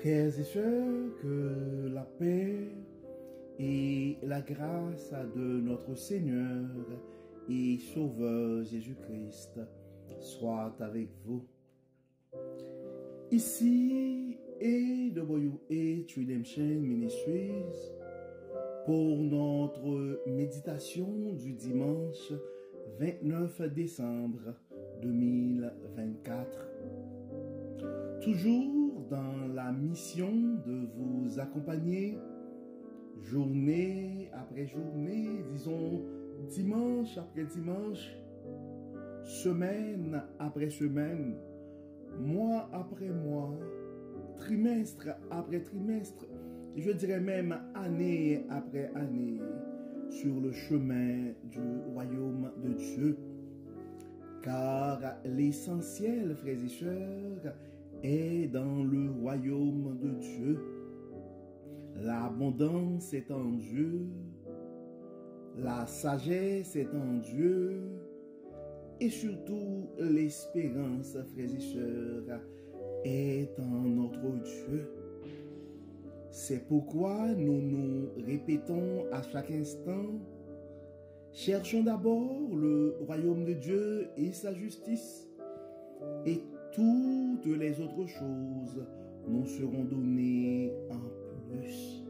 Frères et sœurs, que la paix et la grâce de notre Seigneur et Sauveur Jésus-Christ soient avec vous. Ici AWH Redemption Ministries pour notre méditation du dimanche 29 décembre 2024. Toujours dans la mission de vous accompagner journée après journée, disons dimanche après dimanche, semaine après semaine, mois après mois, trimestre après trimestre, je dirais même année après année, sur le chemin du royaume de Dieu. Car l'essentiel, frères et sœurs, est dans le royaume de Dieu. L'abondance est en Dieu, la sagesse est en Dieu, et surtout l'espérance, frères et sœurs, est en notre Dieu. C'est pourquoi nous nous répétons à chaque instant: cherchons d'abord le royaume de Dieu et sa justice, et toutes les autres choses nous seront données en plus.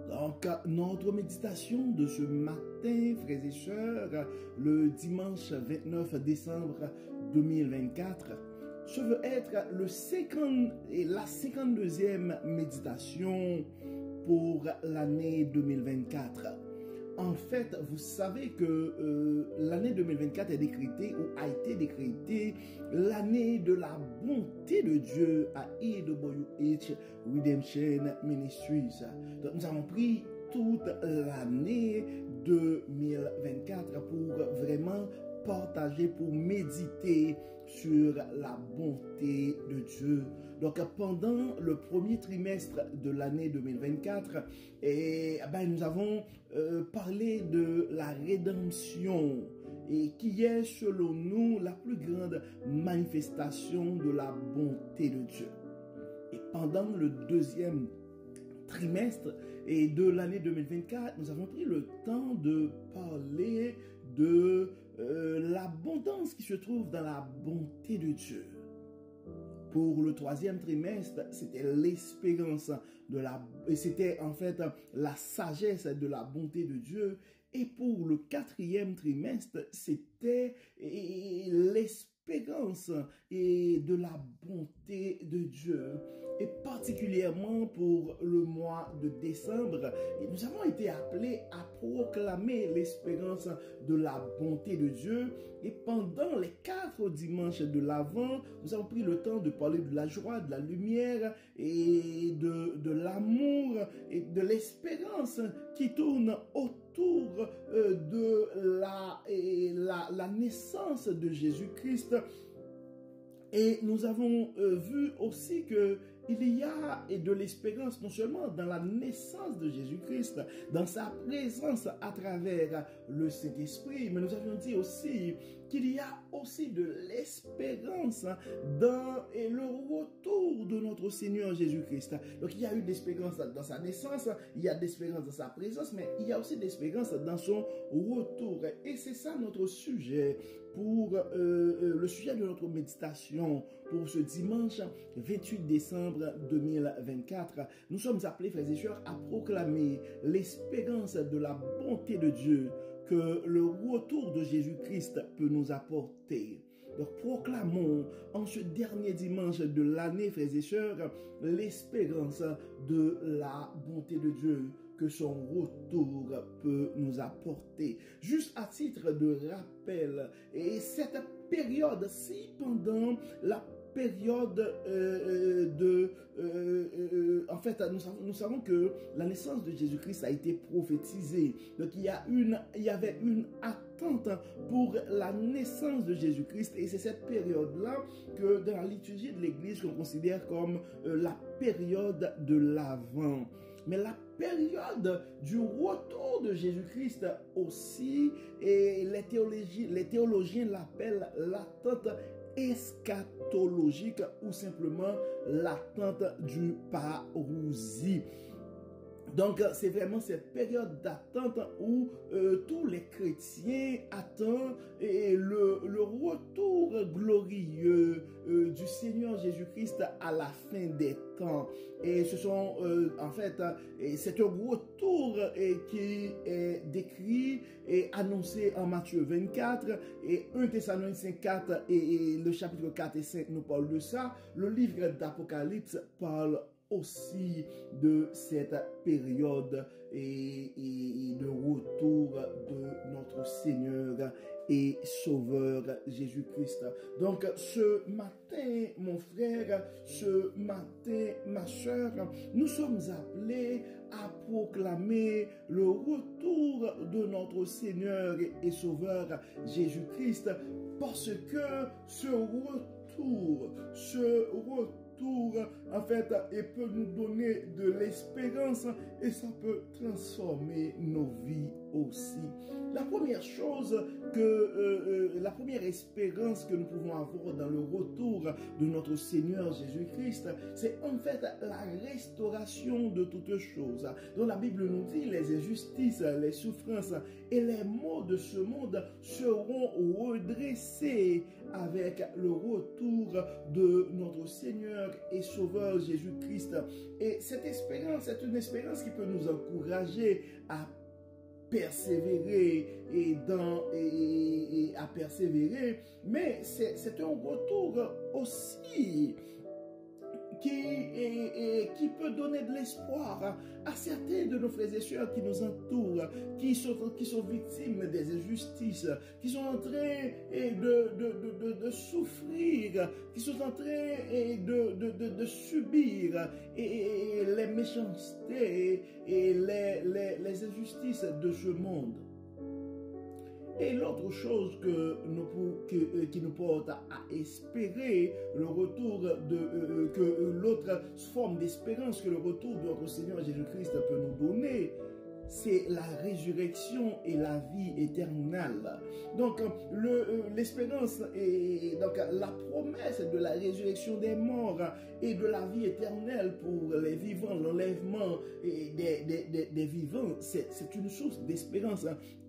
Donc, notre méditation de ce matin, frères et sœurs, le dimanche 29 décembre 2024, ce veut être la 52e méditation pour l'année 2024. En fait, vous savez que l'année 2024 est décrétée ou a été décrétée l'année de la bonté de Dieu à AWH Redemption Ministries. Donc, nous avons pris toute l'année 2024 pour vraiment partager, pour méditer sur la bonté de Dieu. Donc, pendant le premier trimestre de l'année 2024, nous avons parlé de la rédemption, et qui est, selon nous, la plus grande manifestation de la bonté de Dieu. Et pendant le deuxième trimestre et de l'année 2024, nous avons pris le temps de parler de l'abondance qui se trouve dans la bonté de Dieu. Pour le troisième trimestre, c'était l'espérance c'était en fait la sagesse de la bonté de Dieu. Et pour le quatrième trimestre, c'était l'espérance et de la bonté de Dieu. Et particulièrement pour le mois de décembre, nous avons été appelés à proclamer l'espérance de la bonté de Dieu. Et pendant les 4 dimanches de l'Avent, nous avons pris le temps de parler de la joie, de la lumière et de l'amour et de l'espérance qui tourne autour de la naissance de Jésus-Christ. Et nous avons vu aussi que il y a de l'espérance non seulement dans la naissance de Jésus-Christ, dans sa présence à travers le Saint-Esprit, mais nous avions dit aussi qu'il y a aussi de l'espérance dans le retour de notre Seigneur Jésus-Christ. Donc il y a eu de l'espérance dans sa naissance, il y a de l'espérance dans sa présence, mais il y a aussi de l'espérance dans son retour. Et c'est ça notre sujet pour le sujet de notre méditation pour ce dimanche 28 décembre 2024. Nous sommes appelés, frères et sœurs, à proclamer l'espérance de la bonté de Dieu que le retour de Jésus-Christ peut nous apporter. Donc proclamons en ce dernier dimanche de l'année, frères et sœurs, l'espérance de la bonté de Dieu que son retour peut nous apporter. Juste à titre de rappel, et cette période-ci, pendant la période en fait, nous savons que la naissance de Jésus-Christ a été prophétisée. Donc il y avait une attente pour la naissance de Jésus-Christ, et c'est cette période-là que dans la liturgie de l'Église qu'on considère comme la période de l'Avent. Mais la période du retour de Jésus-Christ aussi, et les théologiens l'appellent l'attente eschatologique ou simplement l'attente du parousie. Donc, c'est vraiment cette période d'attente où tous les chrétiens attendent le retour glorieux du Seigneur Jésus-Christ à la fin des temps. Et ce sont, en fait, c'est un retour qui est décrit et annoncé en Matthieu 24 et 1 Thessaloniciens 4 et le chapitre 4 et 5 nous parlent de ça. Le livre d'Apocalypse parle aussi de cette période et de retour de notre Seigneur et Sauveur Jésus-Christ. Donc ce matin, mon frère, ce matin, ma soeur, nous sommes appelés à proclamer le retour de notre Seigneur et Sauveur Jésus-Christ, parce que ce retour, en fait, il peut nous donner de l'espérance et ça peut transformer nos vies aussi. La première chose la première espérance que nous pouvons avoir dans le retour de notre Seigneur Jésus-Christ, c'est en fait la restauration de toutes choses. Donc la Bible nous dit les injustices, les souffrances et les maux de ce monde seront redressés avec le retour de notre Seigneur et Sauveur Jésus-Christ. Et cette espérance, c'est une espérance qui peut nous encourager à persévérer et à persévérer, mais c'est un retour aussi qui peut donner de l'espoir à certains de nos frères et sœurs qui nous entourent, qui sont victimes des injustices, qui sont en train de souffrir, qui sont en train de subir les méchancetés et les injustices de ce monde. Et l'autre chose qui nous porte à espérer le retour l'autre forme d'espérance que le retour de notre Seigneur Jésus-Christ peut nous donner, c'est la résurrection et la vie éternelle. Donc, l'espérance et donc la promesse de la résurrection des morts et de la vie éternelle pour les vivants, l'enlèvement des vivants, c'est une source d'espérance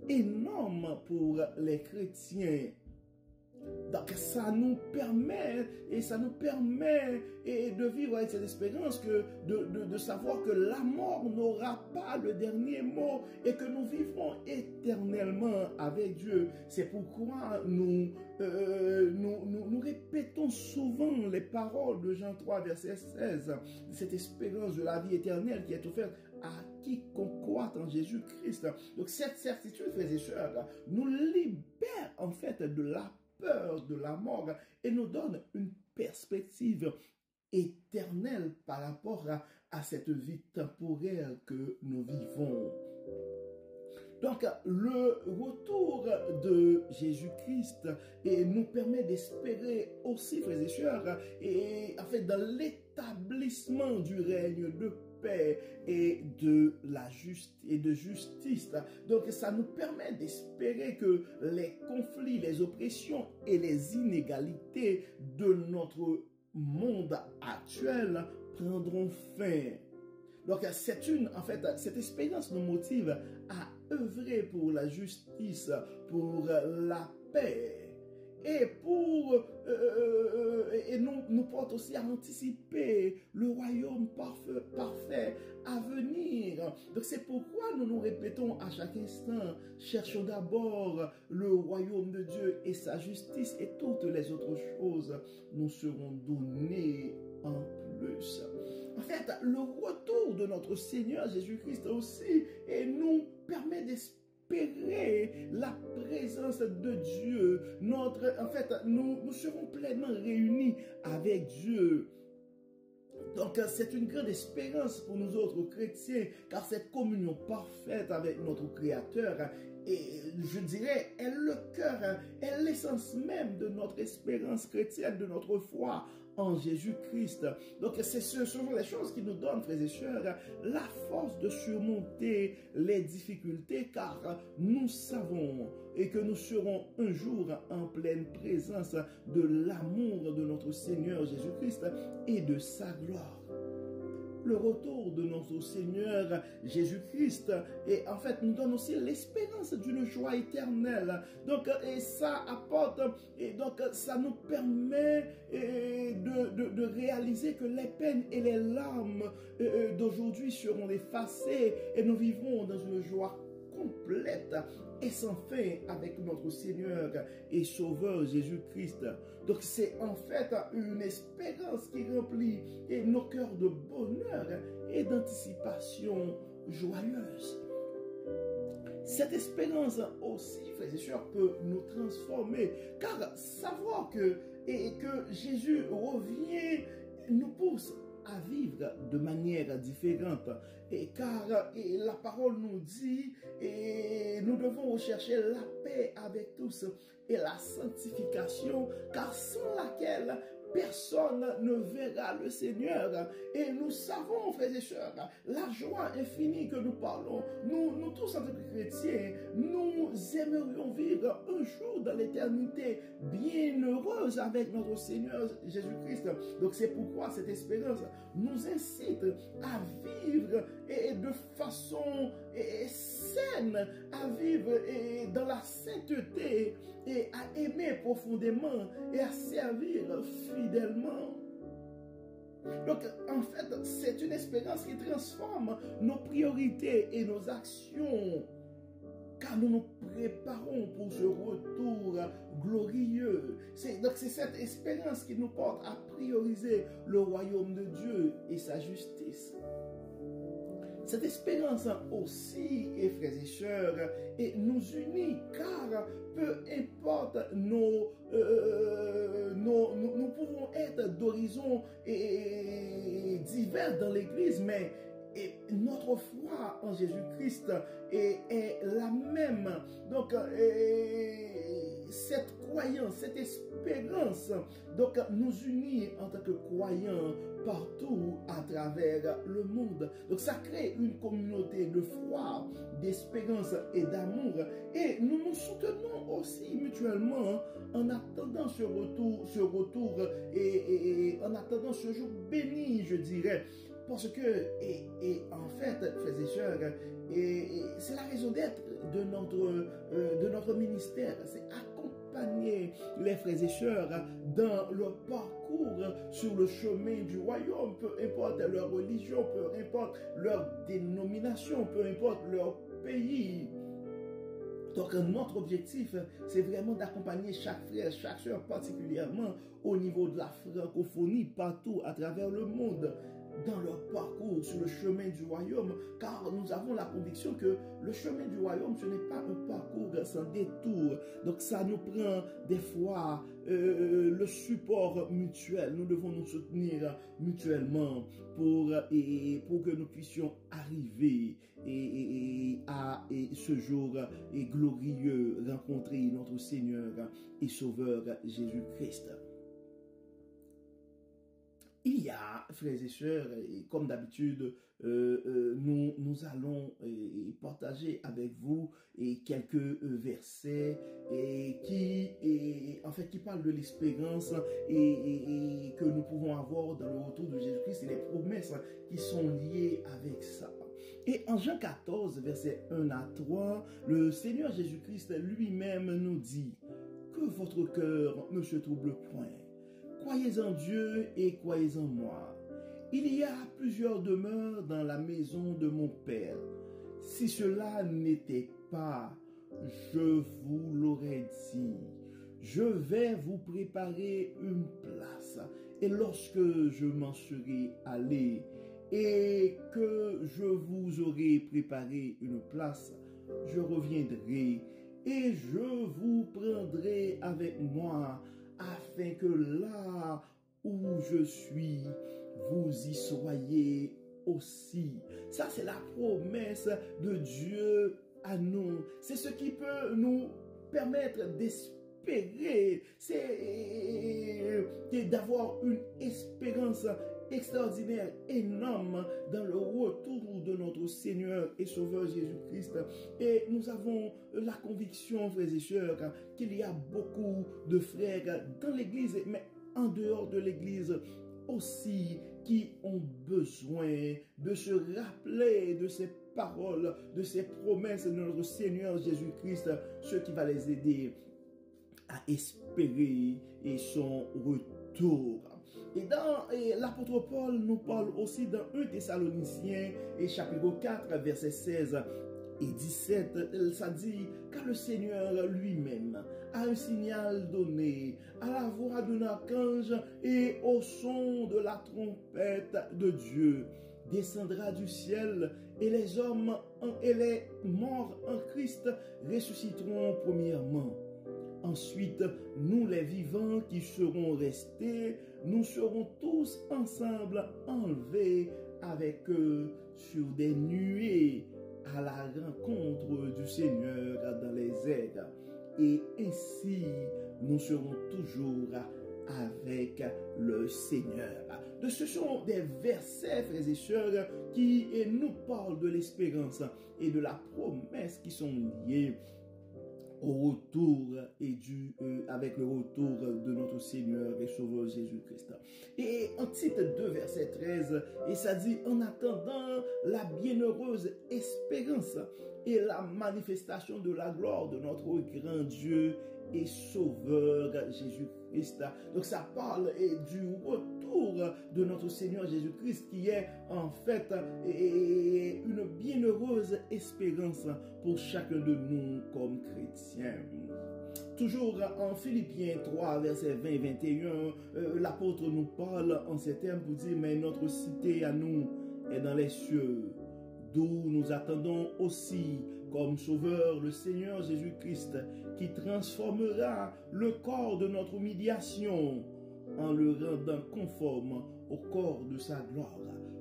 énorme pour les chrétiens. Donc ça nous permet de vivre avec cette espérance de savoir que la mort n'aura pas le dernier mot et que nous vivrons éternellement avec Dieu. C'est pourquoi nous répétons souvent les paroles de Jean 3 verset 16, cette espérance de la vie éternelle qui est offerte à quiconque croit en Jésus-Christ. Donc cette certitude, frères et sœurs, nous libère en fait de la peur de la mort et nous donne une perspective éternelle par rapport à cette vie temporaire que nous vivons. Donc, le retour de Jésus-Christ nous permet d'espérer aussi, frères et sœurs, et en fait, dans l'établissement du règne de paix et de justice. Donc, ça nous permet d'espérer que les conflits, les oppressions et les inégalités de notre monde actuel prendront fin. Donc, cette espérance nous motive à œuvrer pour la justice, pour la paix. Et nous porte aussi à anticiper le royaume parfait à venir. Donc c'est pourquoi nous nous répétons à chaque instant, cherchons d'abord le royaume de Dieu et sa justice et toutes les autres choses nous seront données en plus. En fait, le retour de notre Seigneur Jésus-Christ aussi nous permet d'espérer la présence de Dieu. Nous serons pleinement réunis avec Dieu. Donc, c'est une grande espérance pour nous autres chrétiens, car cette communion parfaite avec notre Créateur, et je dirais, est le cœur, est l'essence même de notre espérance chrétienne, de notre foi en Jésus-Christ. Donc, ce sont les choses qui nous donnent, frères et sœurs, la force de surmonter les difficultés, car nous savons et que nous serons un jour en pleine présence de l'amour de notre Seigneur Jésus-Christ et de sa gloire. Le retour de notre Seigneur Jésus-Christ et en fait nous donne aussi l'espérance d'une joie éternelle. Donc et ça apporte et donc ça nous permet de réaliser que les peines et les larmes d'aujourd'hui seront effacées et nous vivrons dans une joie complète et sans fin avec notre Seigneur et Sauveur Jésus-Christ. Donc c'est en fait une espérance qui remplit nos cœurs de bonheur et d'anticipation joyeuse. Cette espérance aussi, frères et sœurs, peut nous transformer, car savoir que Jésus revient nous pousse à vivre de manière différente. Car la parole nous dit, et nous devons rechercher la paix avec tous et la sanctification, car sans laquelle personne ne verra le Seigneur. Et nous savons, frères et sœurs, la joie infinie que nous parlons, nous tous en tant que chrétiens, nous aimerions vivre un jour dans l'éternité bien heureuse avec notre Seigneur Jésus-Christ. Donc c'est pourquoi cette espérance nous incite à vivre de façon saine, à vivre dans la sainteté et à aimer profondément et à servir fidèlement. Donc, en fait, c'est une espérance qui transforme nos priorités et nos actions, car nous nous préparons pour ce retour glorieux. Donc, c'est cette espérance qui nous porte à prioriser le royaume de Dieu et sa justice. Cette espérance aussi, et frères et sœurs, nous unit, car peu importe nous pouvons être d'horizons divers dans l'Église, mais notre foi en Jésus-Christ est la même. Donc, cette croyance, cette espérance, donc, nous unit en tant que croyants partout à travers le monde. Donc, ça crée une communauté de foi, d'espérance et d'amour. Et nous nous soutenons aussi mutuellement en attendant ce retour et en attendant ce jour béni, je dirais. Parce que, en fait, frères et sœurs, c'est la raison d'être de notre ministère. C'est accompagner les frères et sœurs dans leur parcours sur le chemin du royaume, peu importe leur religion, peu importe leur dénomination, peu importe leur pays. Donc, notre objectif, c'est vraiment d'accompagner chaque frère, chaque sœur, particulièrement au niveau de la francophonie, partout à travers le monde, dans leur parcours sur le chemin du royaume, car nous avons la conviction que le chemin du royaume, ce n'est pas un parcours sans détour. Donc ça nous prend des fois le support mutuel. Nous devons nous soutenir mutuellement pour que nous puissions arriver à ce jour glorieux, rencontrer notre Seigneur et Sauveur Jésus-Christ. Il y a, frères et sœurs, comme d'habitude, nous allons partager avec vous quelques versets qui parlent de l'espérance et que nous pouvons avoir dans le retour de Jésus-Christ et les promesses qui sont liées avec ça. Et en Jean 14, versets 1 à 3, le Seigneur Jésus-Christ lui-même nous dit que votre cœur ne se trouble point. Croyez en Dieu et croyez en moi. Il y a plusieurs demeures dans la maison de mon Père. Si cela n'était pas, je vous l'aurais dit. Je vais vous préparer une place. Et lorsque je m'en serai allé et que je vous aurai préparé une place, je reviendrai et je vous prendrai avec moi, afin que là où je suis, vous y soyez aussi. Ça, c'est la promesse de Dieu à nous. C'est ce qui peut nous permettre d'espérer espérer, c'est d'avoir une espérance extraordinaire, énorme dans le retour de notre Seigneur et Sauveur Jésus-Christ. Et nous avons la conviction, frères et sœurs, qu'il y a beaucoup de frères dans l'Église, mais en dehors de l'Église aussi, qui ont besoin de se rappeler de ces paroles, de ces promesses de notre Seigneur Jésus-Christ, ce qui va les aider à espérer et son retour. Et l'apôtre Paul nous parle aussi dans 1 Thessaloniciens et chapitre 4, versets 16 et 17, ça dit, car le Seigneur lui-même a un signal donné à la voix d'un archange et au son de la trompette de Dieu descendra du ciel et les hommes et les morts en Christ ressusciteront premièrement. Ensuite, nous les vivants qui serons restés, nous serons tous ensemble enlevés avec eux sur des nuées à la rencontre du Seigneur dans les airs. Et ainsi, nous serons toujours avec le Seigneur. Donc, ce sont des versets, frères et sœurs, qui nous parlent de l'espérance et de la promesse qui sont liées au retour et avec le retour de notre Seigneur et Sauveur Jésus-Christ. Et en titre 2, verset 13, et ça dit, en attendant la bienheureuse espérance et la manifestation de la gloire de notre grand Dieu et Sauveur Jésus-Christ. Donc ça parle du retour de notre Seigneur Jésus-Christ qui est en fait une bienheureuse espérance pour chacun de nous comme chrétiens. Toujours en Philippiens 3, versets 20 et 21, l'apôtre nous parle en ces termes pour dire, mais notre cité à nous est dans les cieux, d'où nous attendons aussi comme sauveur le Seigneur Jésus-Christ, qui transformera le corps de notre humiliation en le rendant conforme au corps de sa gloire,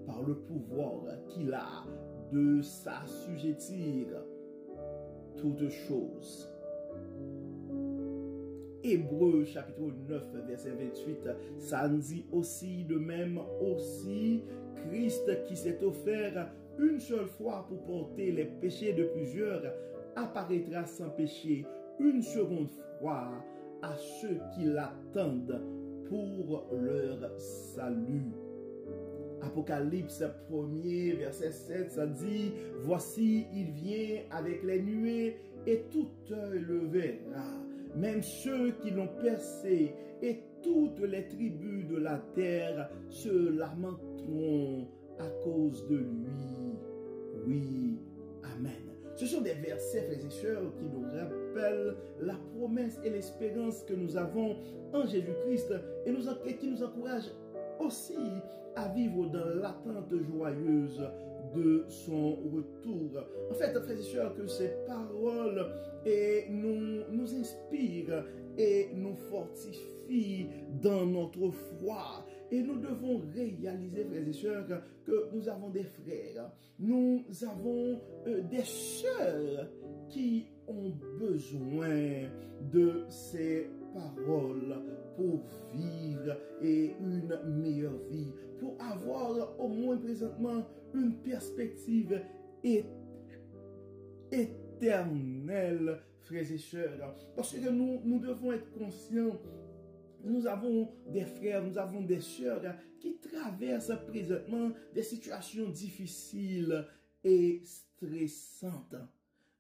par le pouvoir qu'il a de s'assujettir toutes choses. Hébreux chapitre 9, verset 28, ça dit aussi de même aussi Christ qui s'est offert une seule fois pour porter les péchés de plusieurs apparaîtra sans péché une seconde fois à ceux qui l'attendent pour leur salut. Apocalypse 1er, verset 7, ça dit, voici, il vient avec les nuées et tout œil le verra, même ceux qui l'ont percé, et toutes les tribus de la terre se lamenteront à cause de lui. Oui, amen. Ce sont des versets, frères et sœurs, qui nous rappellent la promesse et l'espérance que nous avons en Jésus-Christ et qui nous encouragent aussi à vivre dans l'attente joyeuse de son retour. En fait, frères et sœurs, que ces paroles nous inspirent et nous fortifient dans notre foi. Et nous devons réaliser, frères et sœurs, que nous avons des frères, nous avons des sœurs qui ont besoin de ces paroles pour vivre une meilleure vie, pour avoir au moins présentement une perspective éternelle, frères et sœurs. Parce que nous devons être conscients. Nous avons des frères, nous avons des sœurs qui traversent présentement des situations difficiles et stressantes.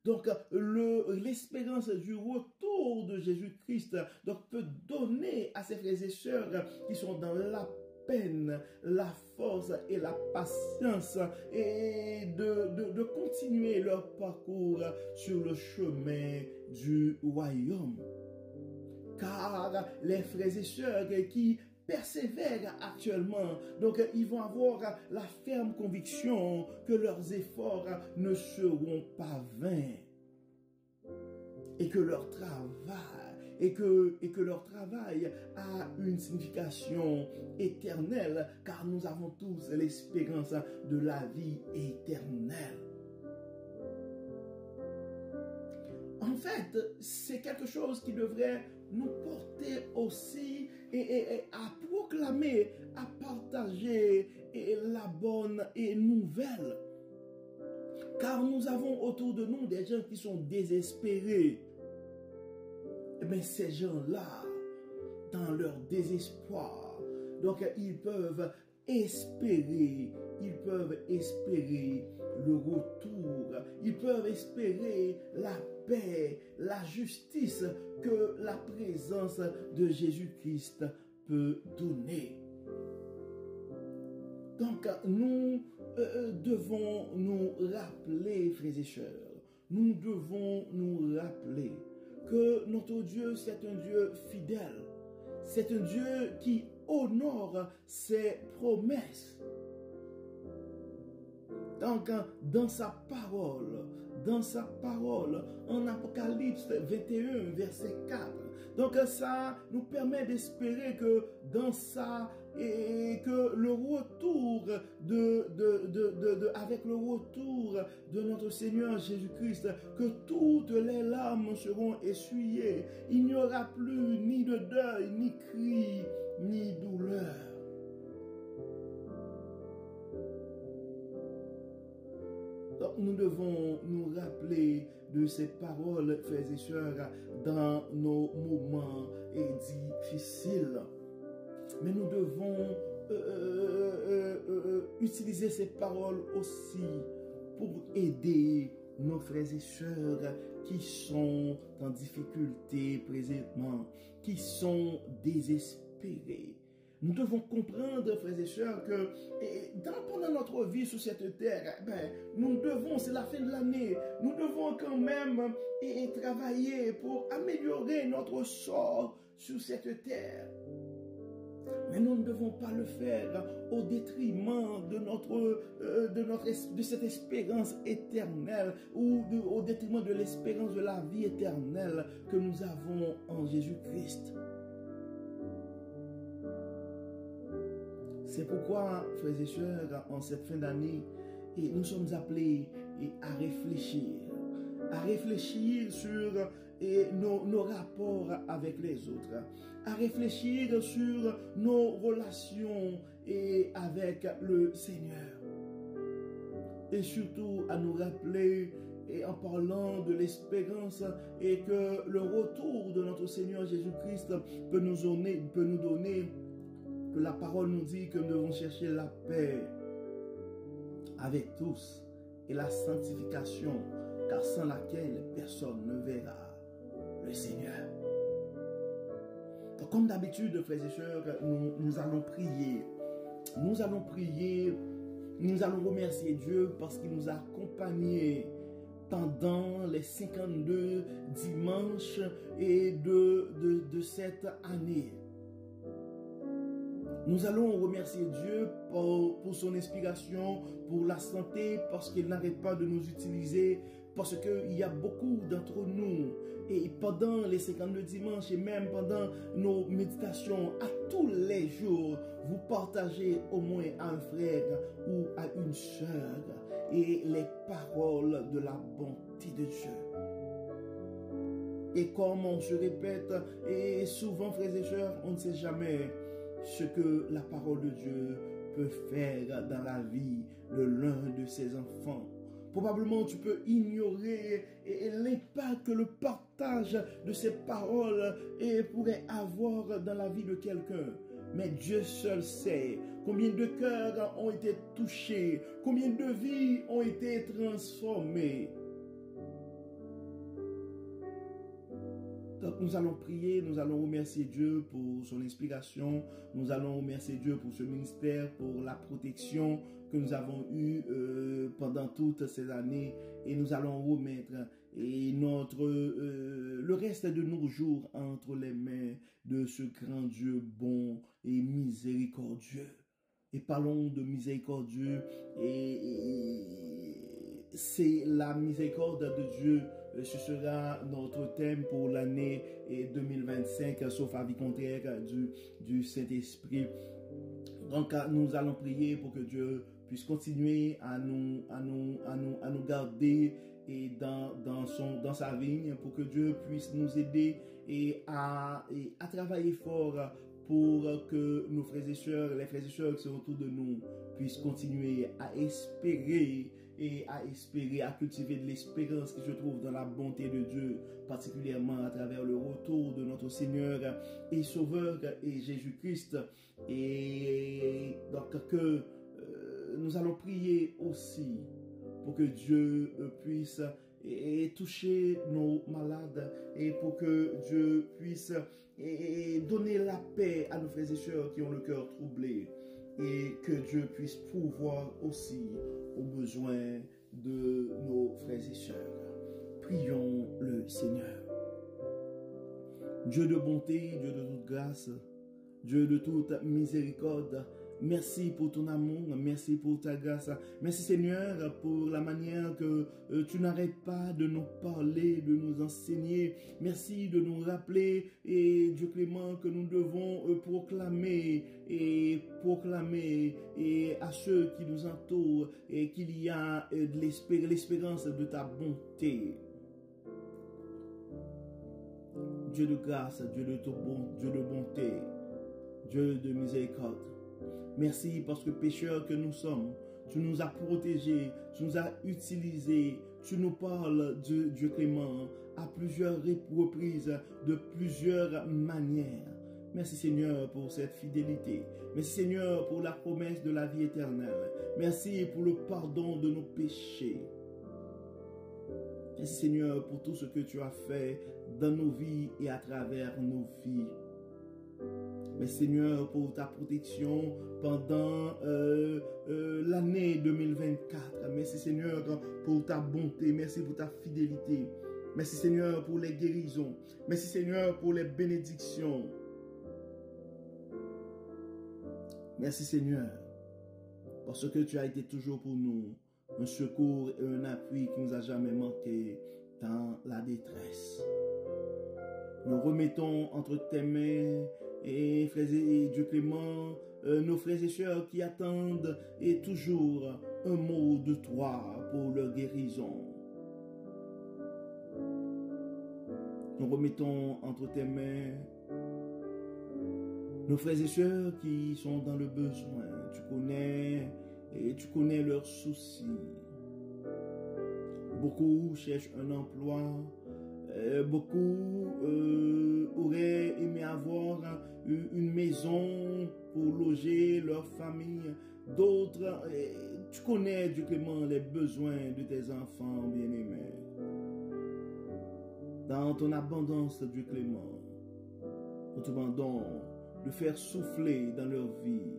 Donc, l'espérance du retour de Jésus-Christ peut donner à ces frères et sœurs qui sont dans la peine, la force et la patience et de continuer leur parcours sur le chemin du royaume. Car les frères et sœurs qui persévèrent actuellement, donc ils vont avoir la ferme conviction que leurs efforts ne seront pas vains et que leur travail a une signification éternelle, car nous avons tous l'espérance de la vie éternelle. En fait, c'est quelque chose qui devrait nous porter aussi et à proclamer, à partager la bonne nouvelle. Car nous avons autour de nous des gens qui sont désespérés. Et bien ces gens-là, dans leur désespoir, donc ils peuvent espérer le retour, ils peuvent espérer la paix, la justice que la présence de Jésus-Christ peut donner. Donc nous devons nous rappeler, frères et sœurs, nous devons nous rappeler que notre Dieu, c'est un Dieu fidèle. C'est un Dieu qui honore ses promesses. Donc, dans sa parole, en Apocalypse 21, verset 4, donc ça nous permet d'espérer que dans ça, et que le retour avec le retour de notre Seigneur Jésus-Christ, que toutes les larmes seront essuyées. Il n'y aura plus ni de deuil, ni cri, ni douleur. Donc nous devons nous rappeler de ces paroles, frères et sœurs, dans nos moments difficiles. Mais nous devons utiliser ces paroles aussi pour aider nos frères et sœurs qui sont en difficulté présentement, qui sont désespérés. Nous devons comprendre, frères et sœurs, que pendant notre vie sur cette terre, nous devons, c'est la fin de l'année, nous devons quand même travailler pour améliorer notre sort sur cette terre. Mais nous ne devons pas le faire au détriment de cette espérance éternelle ou au détriment de l'espérance de la vie éternelle que nous avons en Jésus-Christ. C'est pourquoi, frères et sœurs, en cette fin d'année, nous sommes appelés à réfléchir sur nos rapports avec les autres, à réfléchir sur nos relations avec le Seigneur. Et surtout à nous rappeler, en parlant de l'espérance, et que le retour de notre Seigneur Jésus-Christ peut nous donner, que la parole nous dit que nous devons chercher la paix avec tous et la sanctification, car sans laquelle personne ne verra le Seigneur. Donc, comme d'habitude, frères et sœurs, nous allons prier. Nous allons prier, nous allons remercier Dieu parce qu'il nous a accompagnés pendant les 52 dimanches de cette année. Nous allons remercier Dieu pour son inspiration, pour la santé, parce qu'il n'arrête pas de nous utiliser, parce qu'il y a beaucoup d'entre nous, et pendant les 52 dimanches, et même pendant nos méditations, à tous les jours, vous partagez au moins à un frère ou à une sœur, et les paroles de la bonté de Dieu. Et comme on se répète, et souvent, frères et sœurs, on ne sait jamais ce que la parole de Dieu peut faire dans la vie de l'un de ses enfants. Probablement tu peux ignorer l'impact que le partage de ces paroles pourrait avoir dans la vie de quelqu'un. Mais Dieu seul sait combien de cœurs ont été touchés, combien de vies ont été transformées. Donc nous allons prier, nous allons remercier Dieu pour son inspiration, nous allons remercier Dieu pour ce ministère, pour la protection que nous avons eue pendant toutes ces années, et nous allons remettre le reste de nos jours entre les mains de ce grand Dieu bon et miséricordieux. Et parlons de miséricordieux, c'est la miséricorde de Dieu. Ce sera notre thème pour l'année 2025, sauf avis contraire du Saint-Esprit. Donc, nous allons prier pour que Dieu puisse continuer à nous garder et dans sa vigne, pour que Dieu puisse nous aider et à travailler fort pour que nos frères et sœurs, les frères et sœurs qui sont autour de nous, puissent continuer à espérer à cultiver de l'espérance qui se trouve dans la bonté de Dieu, particulièrement à travers le retour de notre Seigneur et Sauveur et Jésus-Christ. Et donc que nous allons prier aussi pour que Dieu puisse toucher nos malades et pour que Dieu puisse donner la paix à nos frères et sœurs qui ont le cœur troublé et que Dieu puisse pourvoir aussi aux besoins de nos frères et sœurs. Prions le Seigneur. Dieu de bonté, Dieu de toute grâce, Dieu de toute miséricorde, merci pour ton amour, merci pour ta grâce. Merci Seigneur pour la manière que tu n'arrêtes pas de nous parler, de nous enseigner. Merci de nous rappeler, et Dieu clément, que nous devons proclamer à ceux qui nous entourent et qu'il y a de l'espérance de ta bonté. Dieu de grâce, Dieu de bonté, Dieu de miséricorde. Merci parce que pécheurs que nous sommes, tu nous as protégés, tu nous as utilisés, tu nous parles de Dieu clément à plusieurs reprises, de plusieurs manières. Merci Seigneur pour cette fidélité. Merci Seigneur pour la promesse de la vie éternelle. Merci pour le pardon de nos péchés. Merci Seigneur pour tout ce que tu as fait dans nos vies et à travers nos vies. Merci Seigneur pour ta protection pendant l'année 2024. Merci Seigneur pour ta bonté. Merci pour ta fidélité. Merci Seigneur pour les guérisons. Merci Seigneur pour les bénédictions. Merci Seigneur parce que tu as été toujours pour nous un secours et un appui qui nous a jamais manqué dans la détresse. Nous remettons entre tes mains et frères et Dieu clément, nos frères et sœurs qui attendent et toujours un mot de toi pour leur guérison. Nous remettons entre tes mains nos frères et sœurs qui sont dans le besoin. Tu connais leurs soucis. Beaucoup cherchent un emploi. Beaucoup auraient aimé avoir une maison pour loger leur famille. D'autres, tu connais, Dieu clément, les besoins de tes enfants bien-aimés. Dans ton abondance, Dieu clément, nous te demandons de faire souffler dans leur vie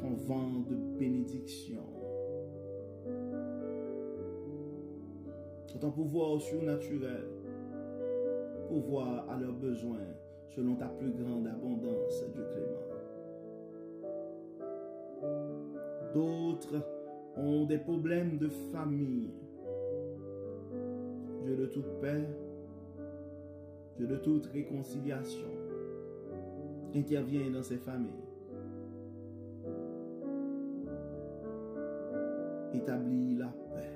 ton vent de bénédiction. Ton pouvoir surnaturel, pouvoir à leurs besoins selon ta plus grande abondance, Dieu clément. D'autres ont des problèmes de famille. Dieu de toute paix, Dieu de toute réconciliation, intervient dans ces familles. Établis la paix.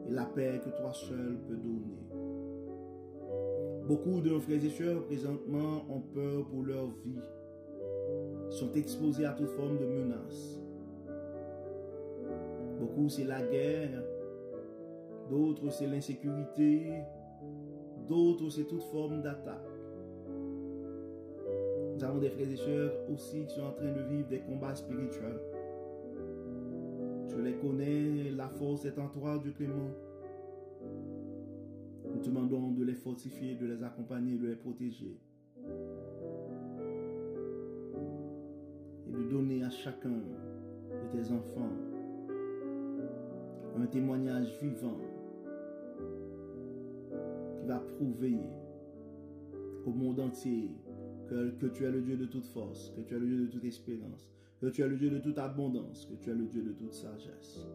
Et la paix que toi seul peux donner. Beaucoup de nos frères et sœurs présentement ont peur pour leur vie. Ils sont exposés à toute forme de menace. Beaucoup c'est la guerre, d'autres c'est l'insécurité, d'autres c'est toute forme d'attaque. Nous avons des frères et sœurs aussi qui sont en train de vivre des combats spirituels. Tu les connais, la force est en toi, Dieu clément. Nous te demandons de les fortifier, de les accompagner, de les protéger. Et de donner à chacun de tes enfants un témoignage vivant qui va prouver au monde entier que tu es le Dieu de toute force, que tu es le Dieu de toute espérance, que tu es le Dieu de toute abondance, que tu es le Dieu de toute sagesse.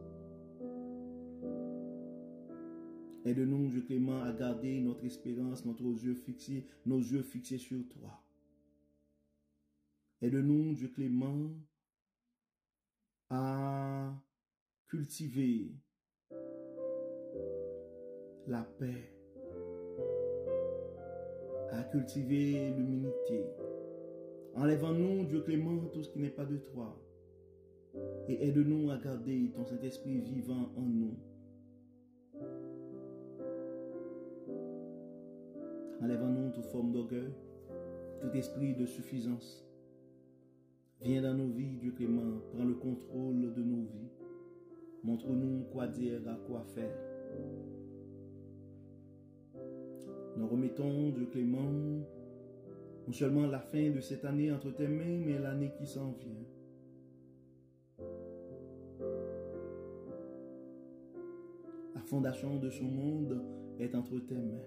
Aide-nous, Dieu clément, à garder notre espérance, nos yeux fixés sur toi. Aide-nous, Dieu clément, à cultiver la paix, à cultiver l'humilité. Enlève en nous, Dieu clément, tout ce qui n'est pas de toi. Et aide-nous à garder ton Saint-Esprit vivant en nous. Enlève en nous toute forme d'orgueil, tout esprit de suffisance. Viens dans nos vies, Dieu clément, prends le contrôle de nos vies. Montre-nous quoi dire, à quoi faire. Nous remettons, Dieu clément, non seulement la fin de cette année entre tes mains, mais l'année qui s'en vient. La fondation de ce monde est entre tes mains.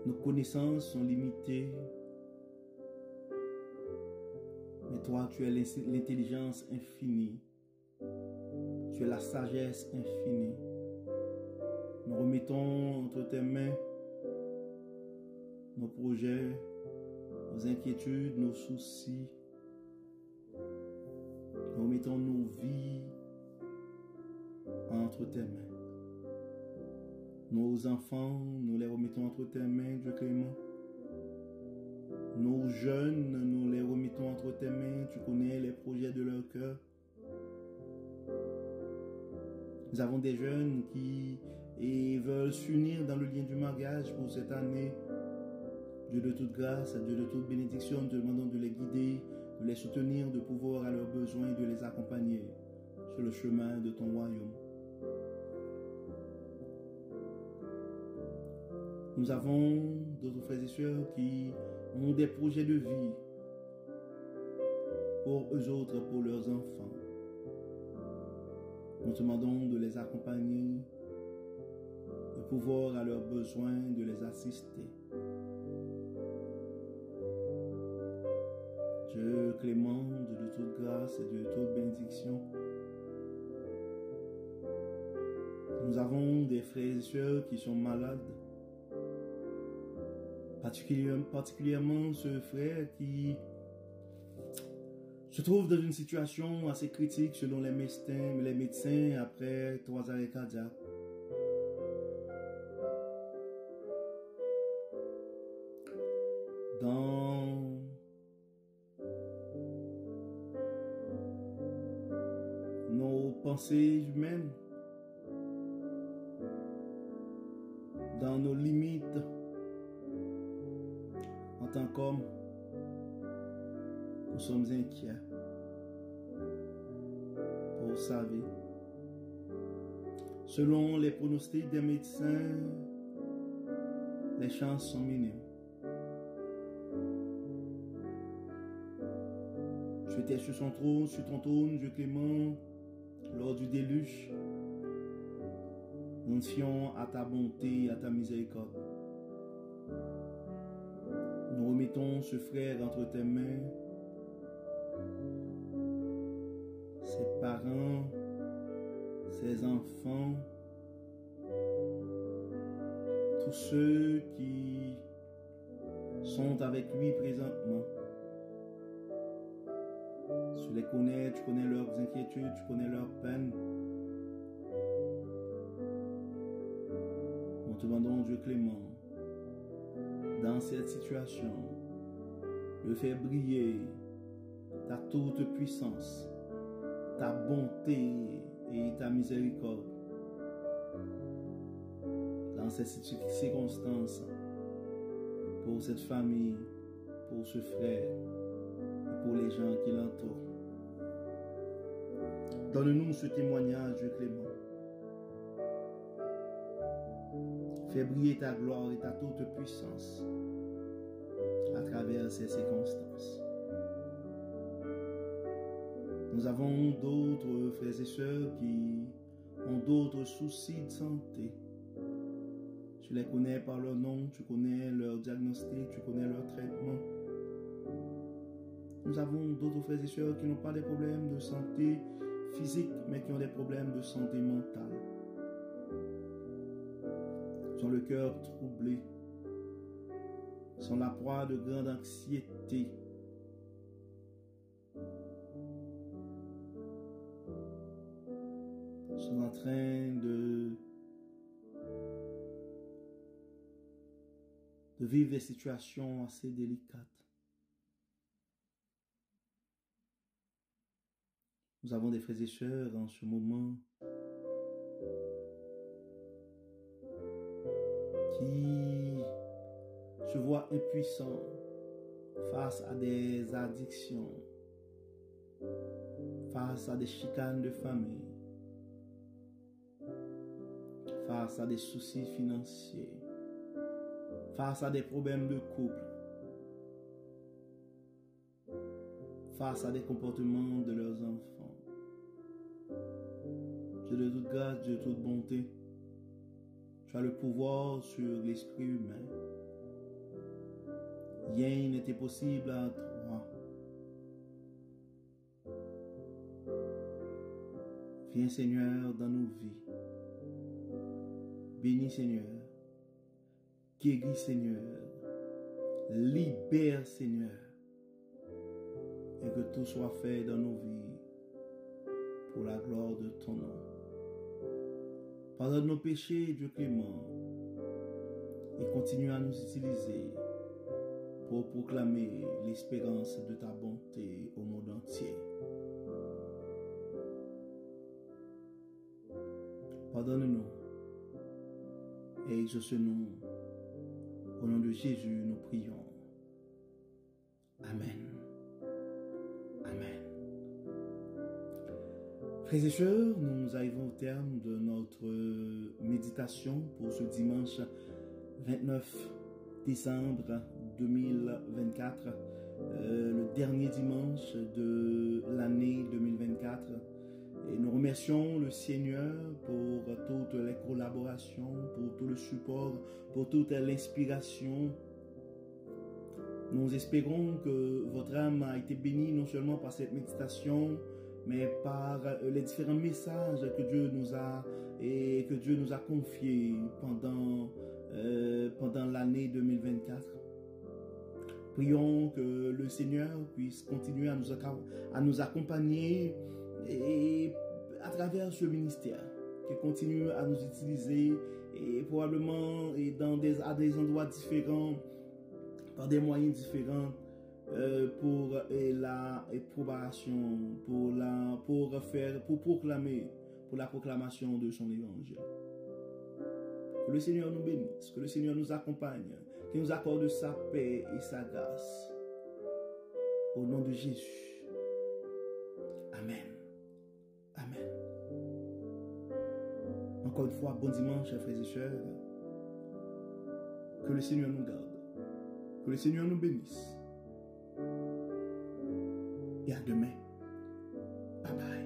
Nos connaissances sont limitées, mais toi, tu es l'intelligence infinie. Tu es la sagesse infinie. Nous remettons entre tes mains nos projets, nos inquiétudes, nos soucis. Nous remettons nos vies entre tes mains. Nos enfants, nous les remettons entre tes mains, Dieu clément. Nos jeunes, nous les remettons entre tes mains. Tu connais les projets de leur cœur. Nous avons des jeunes qui veulent s'unir dans le lien du mariage pour cette année. Dieu de toute grâce, Dieu de toute bénédiction, nous te demandons de les guider, de les soutenir, de pouvoir à leurs besoins et de les accompagner sur le chemin de ton royaume. Nous avons d'autres frères et sœurs qui ont des projets de vie pour eux autres, pour leurs enfants. Nous te demandons de les accompagner, de pouvoir à leurs besoins, de les assister. Dieu clément, Dieu de toute grâce et de toute bénédiction. Nous avons des frères et sœurs qui sont malades. Particulièrement ce frère qui se trouve dans une situation assez critique selon les médecins après 3 arrêts cardiaques. Dans nos pensées humaines, dans nos limites, en tant qu'hommes, nous sommes inquiets pour sa vie. Selon les pronostics des médecins, les chances sont minimes. Tu étais sur ton trône, Dieu clément, lors du déluge. Nous fions à ta bonté, à ta miséricorde. Nous remettons ce frère entre tes mains, ses parents, ses enfants, tous ceux qui sont avec lui présentement. Tu les connais, tu connais leurs inquiétudes, tu connais leurs peines. Nous te demandons, Dieu clément, dans cette situation, de faire briller ta toute puissance, ta bonté et ta miséricorde. Dans cette circonstance, pour cette famille, pour ce frère et pour les gens qui l'entourent. Donne-nous ce témoignage, Dieu clément. Fais briller ta gloire et ta toute puissance à travers ces circonstances. Nous avons d'autres frères et sœurs qui ont d'autres soucis de santé. Tu les connais par leur nom, tu connais leur diagnostic, tu connais leur traitement. Nous avons d'autres frères et sœurs qui n'ont pas des problèmes de santé physique, mais qui ont des problèmes de santé mentale. Ils ont le cœur troublé, ils sont la proie de grande anxiété. train de vivre des situations assez délicates. Nous avons des frères et sœurs en ce moment qui se voient impuissants face à des addictions, face à des chicanes de famille, face à des soucis financiers, face à des problèmes de couple, face à des comportements de leurs enfants. Dieu de toute grâce, Dieu de toute bonté, tu as le pouvoir sur l'esprit humain. Rien n'était possible à toi. Viens Seigneur dans nos vies. Bénis Seigneur. Guéris Seigneur. Libère Seigneur. Et que tout soit fait dans nos vies pour la gloire de ton nom. Pardonne nos péchés, Dieu clément, et continue à nous utiliser pour proclamer l'espérance de ta bonté au monde entier. Pardonne-nous et exauce-nous. Au nom de Jésus, nous prions. Amen. Amen. Frères et sœurs, nous arrivons au terme de notre méditation pour ce dimanche 29 décembre 2024, le dernier dimanche de l'année 2024. Et nous remercions le Seigneur pour toutes les collaborations, pour tout le support, pour toute l'inspiration. Nous espérons que votre âme a été bénie non seulement par cette méditation, mais par les différents messages que Dieu nous a confiés pendant l'année 2024. Prions que le Seigneur puisse continuer à nous accompagner et à travers ce ministère, qu'il continue à nous utiliser et probablement à des endroits différents, par des moyens différents, pour la propagation, pour la proclamation de son évangile. Que le Seigneur nous bénisse, que le Seigneur nous accompagne, qu'il nous accorde sa paix et sa grâce. Au nom de Jésus. Amen. Amen. Encore une fois, bon dimanche, chers frères et sœurs. Que le Seigneur nous garde. Que le Seigneur nous bénisse. Et à demain. Bye bye.